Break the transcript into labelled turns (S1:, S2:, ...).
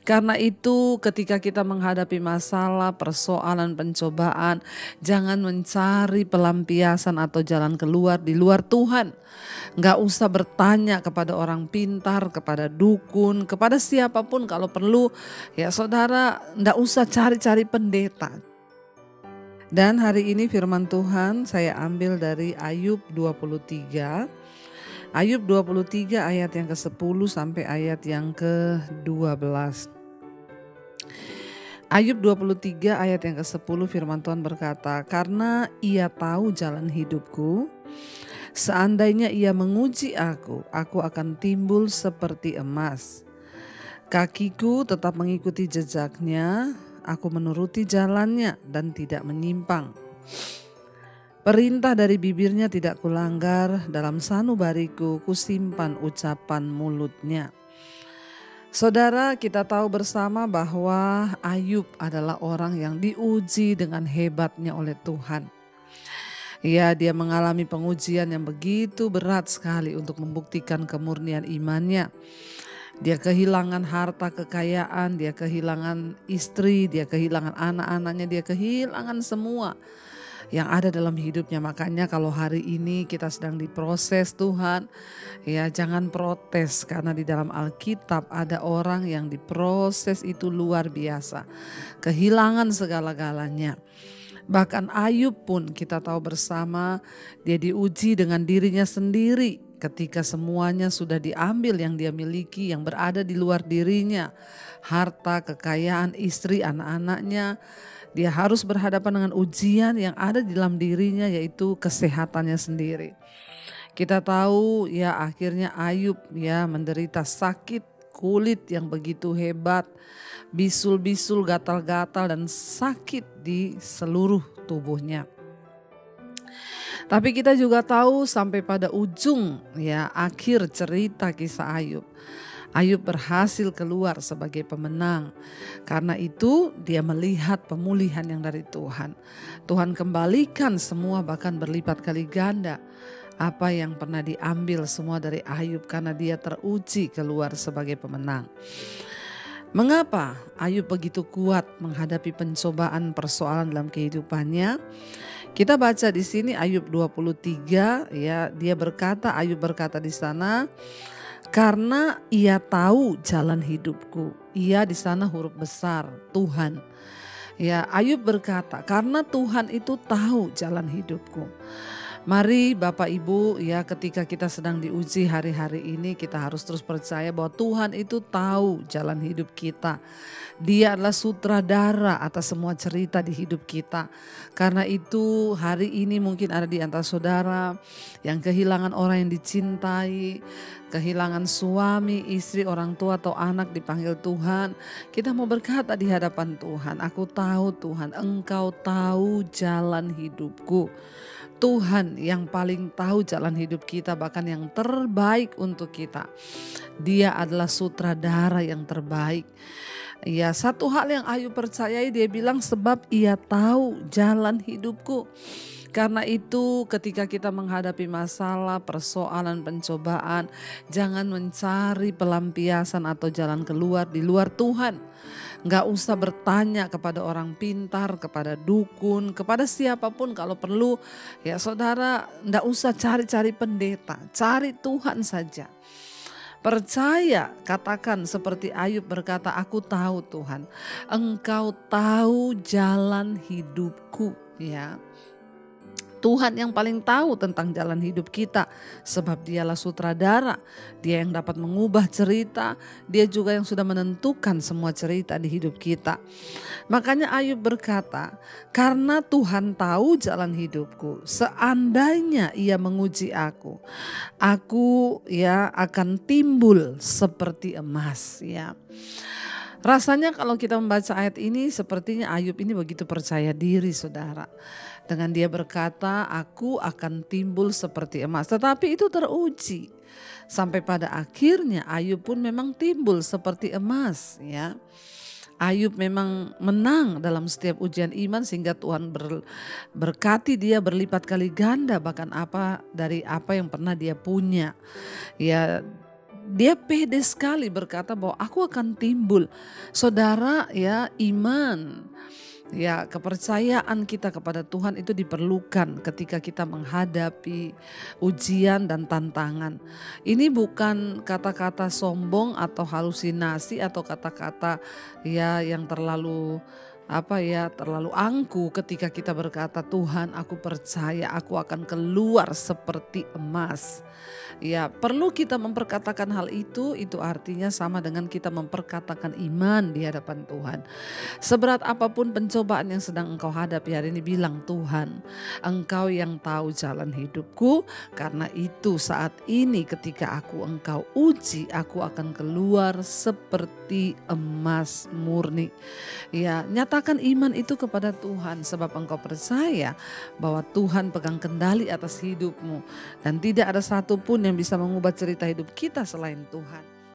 S1: Karena itu ketika kita menghadapi masalah, persoalan, pencobaan, jangan mencari pelampiasan atau jalan keluar di luar Tuhan. Nggak usah bertanya kepada orang pintar, kepada dukun, kepada siapapun kalau perlu. Ya saudara, nggak usah cari-cari pendeta. Dan hari ini firman Tuhan saya ambil dari Ayub 23. Ayub 23 ayat yang ke-10 sampai ayat yang ke-12. Ayub 23 ayat yang ke-10 firman Tuhan berkata, "Karena ia tahu jalan hidupku, seandainya ia menguji aku akan timbul seperti emas. Kakiku tetap mengikuti jejaknya, aku menuruti jalannya dan tidak menyimpang. Perintah dari bibirnya tidak kulanggar, dalam sanubariku kusimpan ucapan mulutnya." Saudara, kita tahu bersama bahwa Ayub adalah orang yang diuji dengan hebatnya oleh Tuhan. Ya, dia mengalami pengujian yang begitu berat sekali untuk membuktikan kemurnian imannya. Dia kehilangan harta kekayaan, dia kehilangan istri, dia kehilangan anak-anaknya, dia kehilangan semua yang ada dalam hidupnya. Makanya kalau hari ini kita sedang diproses Tuhan, ya jangan protes, karena di dalam Alkitab ada orang yang diproses itu luar biasa, kehilangan segala-galanya. Bahkan Ayub pun kita tahu bersama, dia diuji dengan dirinya sendiri ketika semuanya sudah diambil yang dia miliki, yang berada di luar dirinya, harta, kekayaan, istri, anak-anaknya. Dia harus berhadapan dengan ujian yang ada di dalam dirinya, yaitu kesehatannya sendiri. Kita tahu ya akhirnya Ayub ya menderita sakit kulit yang begitu hebat, bisul-bisul, gatal-gatal dan sakit di seluruh tubuhnya. Tapi kita juga tahu sampai pada ujung ya akhir cerita kisah Ayub, Ayub berhasil keluar sebagai pemenang. Karena itu dia melihat pemulihan yang dari Tuhan. Tuhan kembalikan semua, bahkan berlipat kali ganda apa yang pernah diambil semua dari Ayub, karena dia teruji keluar sebagai pemenang. Mengapa Ayub begitu kuat menghadapi pencobaan persoalan dalam kehidupannya? Kita baca di sini Ayub 23 ya, Ayub berkata di sana, "Karena ia tahu jalan hidupku." Ia di sana huruf besar, Tuhan. Ya, Ayub berkata, "Karena Tuhan itu tahu jalan hidupku." Mari Bapak Ibu ya, ketika kita sedang diuji hari-hari ini, kita harus terus percaya bahwa Tuhan itu tahu jalan hidup kita. Dia adalah sutradara atas semua cerita di hidup kita. Karena itu hari ini mungkin ada di antara saudara yang kehilangan orang yang dicintai, kehilangan suami, istri, orang tua atau anak, dipanggil Tuhan. Kita mau berkata di hadapan Tuhan, "Aku tahu Tuhan, Engkau tahu jalan hidupku." Tuhan yang paling tahu jalan hidup kita, bahkan yang terbaik untuk kita. Dia adalah sutradara yang terbaik. Ya, satu hal yang Ayub percayai, dia bilang, "Sebab ia tahu jalan hidupku." Karena itu ketika kita menghadapi masalah, persoalan, pencobaan, jangan mencari pelampiasan atau jalan keluar di luar Tuhan. Nggak usah bertanya kepada orang pintar, kepada dukun, kepada siapapun kalau perlu. Ya saudara, nggak usah cari-cari pendeta, cari Tuhan saja. Percaya, katakan seperti Ayub berkata, "Aku tahu Tuhan, Engkau tahu jalan hidupku." Ya, Tuhan yang paling tahu tentang jalan hidup kita, sebab dialah sutradara, dia yang dapat mengubah cerita, dia juga yang sudah menentukan semua cerita di hidup kita. Makanya Ayub berkata, "Karena Tuhan tahu jalan hidupku, seandainya ia menguji aku ya akan timbul seperti emas." Ya. Rasanya kalau kita membaca ayat ini, sepertinya Ayub ini begitu percaya diri saudara. Dengan dia berkata, "Aku akan timbul seperti emas." Tetapi itu teruji. Sampai pada akhirnya Ayub pun memang timbul seperti emas ya. Ayub memang menang dalam setiap ujian iman, sehingga Tuhan berkati dia berlipat kali ganda bahkan dari apa yang pernah dia punya. Ya, dia pede sekali berkata bahwa aku akan timbul. Saudara ya, iman ya, kepercayaan kita kepada Tuhan itu diperlukan ketika kita menghadapi ujian dan tantangan. Ini bukan kata-kata sombong atau halusinasi atau kata-kata ya yang terlalu terlalu angku ketika kita berkata, Tuhan aku percaya aku akan keluar seperti emas. Ya, perlu kita memperkatakan hal itu artinya sama dengan kita memperkatakan iman di hadapan Tuhan. Seberat apapun pencobaan yang sedang engkau hadapi hari ini, bilang, Tuhan engkau yang tahu jalan hidupku, karena itu saat ini ketika engkau uji, aku akan keluar seperti emas murni. Ya, nyatakan iman itu kepada Tuhan sebab engkau percaya bahwa Tuhan pegang kendali atas hidupmu dan tidak ada satupun yang bisa mengubah cerita hidup kita selain Tuhan.